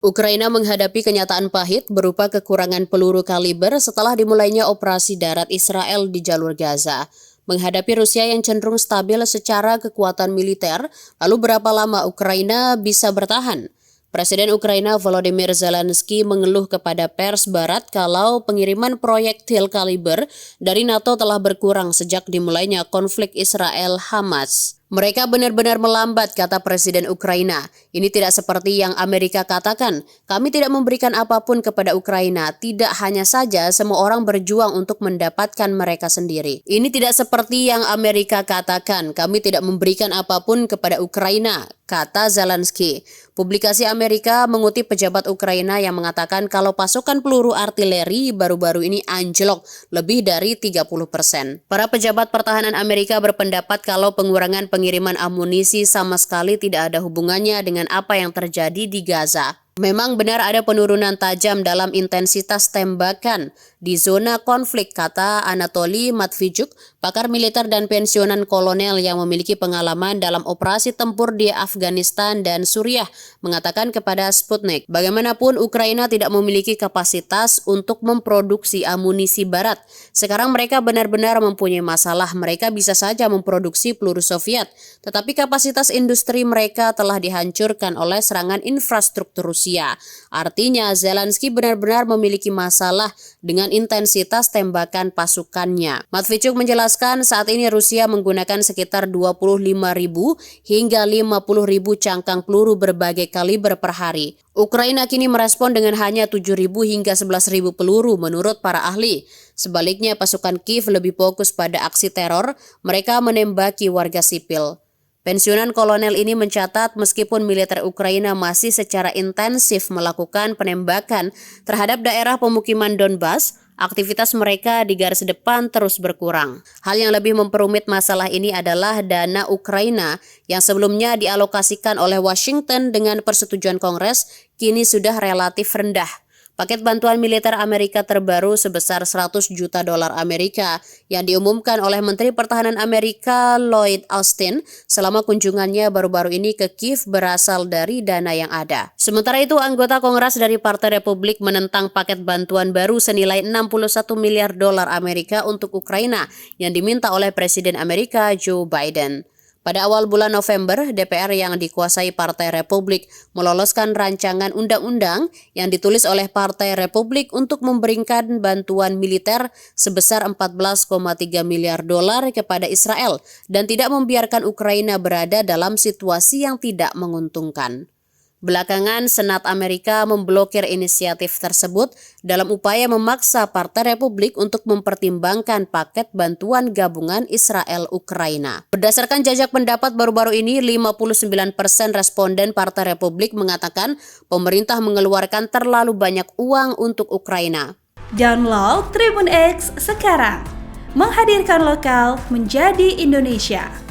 Ukraina menghadapi kenyataan pahit berupa kekurangan peluru kaliber setelah dimulainya operasi darat Israel di jalur Gaza. Menghadapi Rusia yang cenderung stabil secara kekuatan militer, lalu berapa lama Ukraina bisa bertahan? Presiden Ukraina Volodymyr Zelensky mengeluh kepada pers barat kalau pengiriman proyektil kaliber dari NATO telah berkurang sejak dimulainya konflik Israel-Hamas. Mereka benar-benar melambat, kata Presiden Ukraina. Ini tidak seperti yang Amerika katakan. Kami tidak memberikan apapun kepada Ukraina. Tidak hanya saja semua orang berjuang untuk mendapatkan mereka sendiri. Ini tidak seperti yang Amerika katakan. Kami tidak memberikan apapun kepada Ukraina, kata Zelensky. Publikasi Amerika mengutip pejabat Ukraina yang mengatakan kalau pasukan peluru artileri baru-baru ini anjlok lebih dari 30%. Para pejabat pertahanan Amerika berpendapat kalau pengiriman amunisi sama sekali tidak ada hubungannya dengan apa yang terjadi di Gaza. Memang benar ada penurunan tajam dalam intensitas tembakan di zona konflik, kata Anatoly Matvichuk, pakar militer dan pensiunan kolonel yang memiliki pengalaman dalam operasi tempur di Afghanistan dan Suriah, mengatakan kepada Sputnik. Bagaimanapun Ukraina tidak memiliki kapasitas untuk memproduksi amunisi barat. Sekarang mereka benar-benar mempunyai masalah. Mereka bisa saja memproduksi peluru Soviet, tetapi kapasitas industri mereka telah dihancurkan oleh serangan infrastruktur Rusia. Artinya Zelensky benar-benar memiliki masalah dengan intensitas tembakan pasukannya. Matvichuk menjelaskan saat ini Rusia menggunakan sekitar 25.000 hingga 50.000 cangkang peluru berbagai kaliber per hari. Ukraina kini merespon dengan hanya 7.000 hingga 11.000 peluru menurut para ahli. Sebaliknya pasukan Kiev lebih fokus pada aksi teror, mereka menembaki warga sipil. Pensiunan kolonel ini mencatat meskipun militer Ukraina masih secara intensif melakukan penembakan terhadap daerah pemukiman Donbas, aktivitas mereka di garis depan terus berkurang. Hal yang lebih memperumit masalah ini adalah dana Ukraina yang sebelumnya dialokasikan oleh Washington dengan persetujuan Kongres kini sudah relatif rendah. Paket bantuan militer Amerika terbaru sebesar 100 juta dolar Amerika yang diumumkan oleh Menteri Pertahanan Amerika Lloyd Austin selama kunjungannya baru-baru ini ke Kiev berasal dari dana yang ada. Sementara itu, anggota Kongres dari Partai Republik menentang paket bantuan baru senilai 61 miliar dolar Amerika untuk Ukraina yang diminta oleh Presiden Amerika Joe Biden. Pada awal bulan November, DPR yang dikuasai Partai Republik meloloskan rancangan undang-undang yang ditulis oleh Partai Republik untuk memberikan bantuan militer sebesar 14,3 miliar dolar kepada Israel dan tidak membiarkan Ukraina berada dalam situasi yang tidak menguntungkan. Belakangan, Senat Amerika memblokir inisiatif tersebut dalam upaya memaksa Partai Republik untuk mempertimbangkan paket bantuan gabungan Israel-Ukraina. Berdasarkan jajak pendapat baru-baru ini, 59% responden Partai Republik mengatakan pemerintah mengeluarkan terlalu banyak uang untuk Ukraina. Download Tribun X sekarang, menghadirkan lokal menjadi Indonesia.